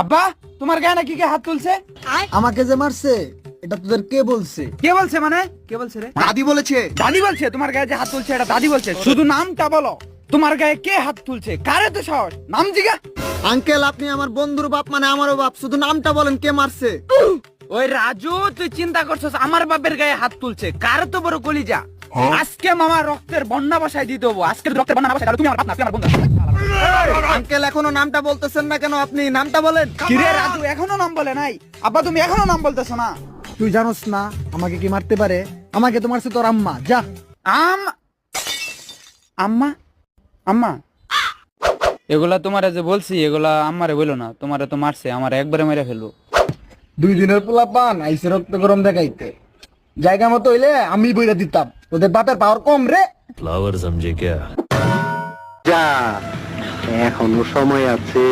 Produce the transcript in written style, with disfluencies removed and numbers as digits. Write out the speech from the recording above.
আব্বা তোমার গায়ে নাকি কে হাত তুলছে? আমাকে যে মারছে এটা তোদের কে বলছে? কে বলছে মানে? কে বলছে রে? দাদি বলেছে। দাদি বলছে তোমার গায়ে যে হাত তুলছে এটা দাদি বলছে? শুধু নামটা বলো, তোমার গায়ে কে হাত তুলছে? কারে তো সাহস? নাম জিগা। আঙ্কেল আপনি আমার বন্ধুর বাপ মানে আমারও বাপ, শুধু নামটা বলেন কে মারছে। ওই রাজু তুই চিন্তা করছস আমার বাপের গায়ে হাত তুলছে? কার তো বড় কলিজা। আজকে মামা রক্তের বন্যা বসাই দিতে হবো। আজকে রক্তের বন্যা বসাই তুমি আমার বাপ না, তুমি আমার বন্ধু। আঙ্কেল এখনো নামটা বলতেছেন না কেন? আপনি নামটা বলেন। কিরে রাজু এখনো নাম বলে নাই? আব্বা তুমি এখনো নাম বলতেছো না? তুই জানোস না আমাকে কি মারতে পারে? আমাকে তো মারছে তোর আম্মা। যা। আম্মা আম্মা এগুলা তোমারে যে বলছি এগুলা আম্মারে বইলো না, তোমারে তো মারছে, আমার একবারে মেরে ফেলবো। 2 দিনের পোলা পান আইসে রক্ত গরম দেখাইতে। জায়গা মতো হইলে আমি বইরা দিতাম। তোদের বাপের পাওয়ার কম রে। फ्लावर समझे क्या? যা, এখনো সময় আছে।